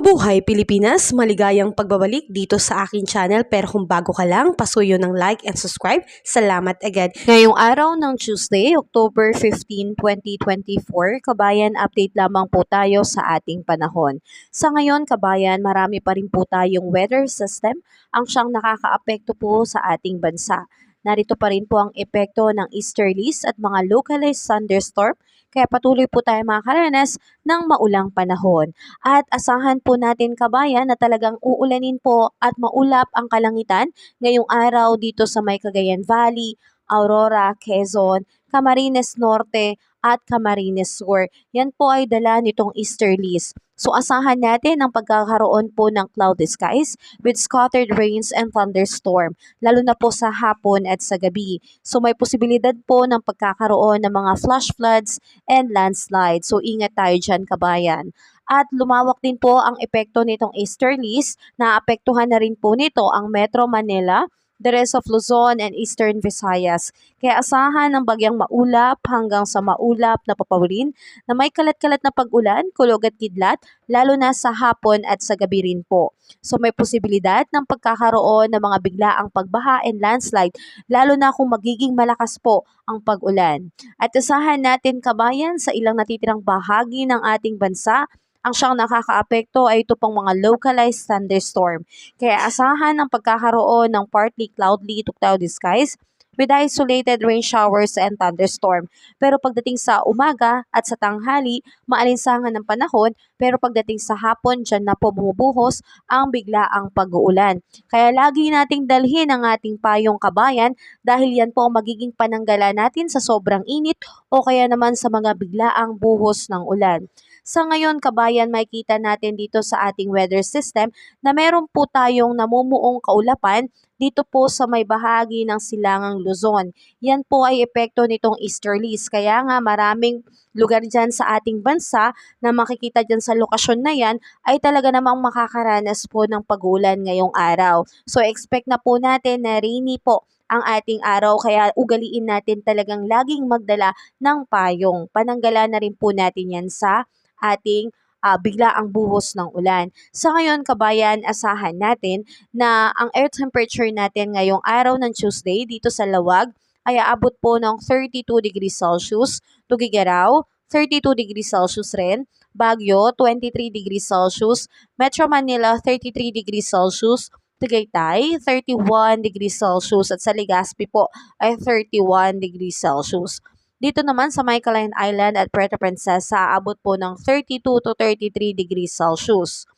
Mabuhay Pilipinas! Maligayang pagbabalik dito sa aking channel, pero kung bago ka lang, pasuyo ng like and subscribe. Salamat agad! Ngayong araw ng Tuesday, October 15, 2024, kabayan, update lamang po tayo sa ating panahon. Sa ngayon, kabayan, marami pa rin po tayong weather system ang siyang nakakaapekto po sa ating bansa. Narito pa rin po ang epekto ng easterlies at mga localized thunderstorm, kaya patuloy po tayo makakaranas ng maulang panahon. At asahan po natin, kabayan, na talagang uulanin po at maulap ang kalangitan ngayong araw dito sa may Cagayan Valley, Aurora, Quezon, Camarines Norte at Camarines Sur. Yan po ay dala nitong easterlies. So asahan natin ang pagkakaroon po ng cloudy skies with scattered rains and thunderstorm, lalo na po sa hapon at sa gabi. So may posibilidad po ng pagkakaroon ng mga flash floods and landslides. So ingat tayo dyan, kabayan. At lumawak din po ang epekto nitong easterlies, naapektuhan na rin po nito ang Metro Manila, the rest of Luzon and Eastern Visayas. Kaya asahan ng bagyang maulap hanggang sa maulap na papawin na may kalat-kalat na pag-ulan, kulog at kidlat, lalo na sa hapon at sa gabi rin po. So may posibilidad ng pagkakaroon ng mga biglaang pagbaha and landslide, lalo na kung magiging malakas po ang pag-ulan. At asahan natin, kabayan, sa ilang natitirang bahagi ng ating bansa, ang siyang nakakaapekto ay ito pong mga localized thunderstorm. Kaya asahan ang pagkakaroon ng partly cloudy to cloudy skies with isolated rain showers and thunderstorm. Pero pagdating sa umaga at sa tanghali, maalinsangan ng panahon, pero pagdating sa hapon, dyan na po bumubuhos ang biglaang pag-uulan. Kaya lagi nating dalhin ang ating payong, kabayan, dahil yan po ang magiging pananggala natin sa sobrang init o kaya naman sa mga biglaang buhos ng ulan. Sa ngayon, kabayan, makikita natin dito sa ating weather system na meron po tayong namumuong kaulapan dito po sa may bahagi ng Silangang Luzon. Yan po ay epekto nitong easterlies. Kaya nga maraming lugar dyan sa ating bansa na makikita dyan sa lokasyon na yan ay talaga namang makakaranas po ng pag-ulan ngayong araw. So expect na po natin na rainy po ang ating araw, kaya ugaliin natin talagang laging magdala ng payong. Pananggala na rin po natin yan sa ating biglaang buhos ng ulan. Sa ngayon, kabayan, asahan natin na ang air temperature natin ngayong araw ng Tuesday dito sa Lawag ay aabot po ng 32 degrees Celsius, Tuguegarao 32 degrees Celsius rin, Baguio 23 degrees Celsius, Metro Manila 33 degrees Celsius, Tagaytay 31 degrees Celsius at sa Legazpi po ay 31 degrees Celsius. Dito naman sa may Calayon Island at Puerto Princesa, aabot po ng 32 to 33 degrees Celsius.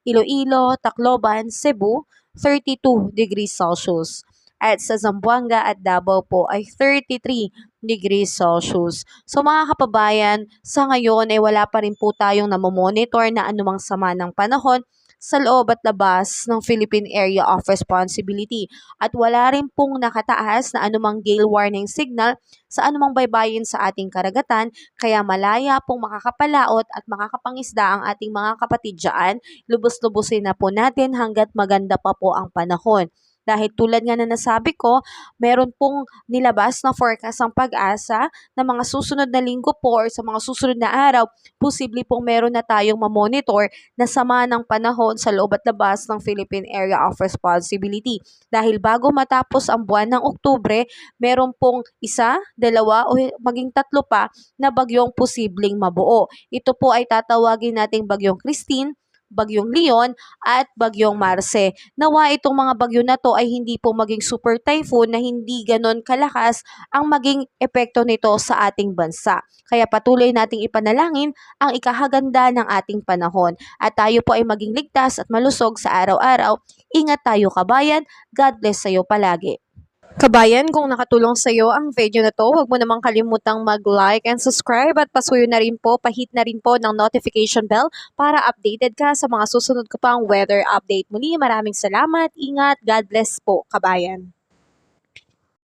Iloilo, Tacloban, Cebu, 32 degrees Celsius. At sa Zamboanga at Davao po ay 33 degrees Celsius. So mga kababayan, sa ngayon ay wala pa rin po tayong namomonitor na anumang sama ng panahon sa loob at labas ng Philippine Area of Responsibility. At wala rin pong nakataas na anumang gale warning signal sa anumang baybayin sa ating karagatan, kaya malaya pong makakapalaot at makakapangisda ang ating mga kapatid dyan. Lubos-lubusin na po natin hanggat maganda pa po ang panahon. Dahil tulad nga na nasabi ko, meron pong nilabas na forecast ang Pag-asa na mga susunod na linggo po or sa mga susunod na araw, posible pong meron na tayong mamonitor na sama ng panahon sa loob at labas ng Philippine Area of Responsibility. Dahil bago matapos ang buwan ng Oktubre, meron pong isa, dalawa o maging tatlo pa na bagyong posibleng mabuo. Ito po ay tatawagin nating bagyong Christine, bagyong Leon at bagyong Marce. Nawa itong mga bagyo na to ay hindi po maging super typhoon na hindi ganon kalakas ang maging epekto nito sa ating bansa. Kaya patuloy nating ipanalangin ang ikahaganda ng ating panahon at tayo po ay maging ligtas at malusog sa araw-araw. Ingat tayo, kabayan. God bless sa iyo palagi. Kabayan, kung nakatulong sa iyo ang video na to, huwag mo namang kalimutang mag-like and subscribe at pasuyo na rin po, pahit na rin po ng notification bell para updated ka sa mga susunod ko pang weather update. Muli, maraming salamat, ingat, God bless po, kabayan.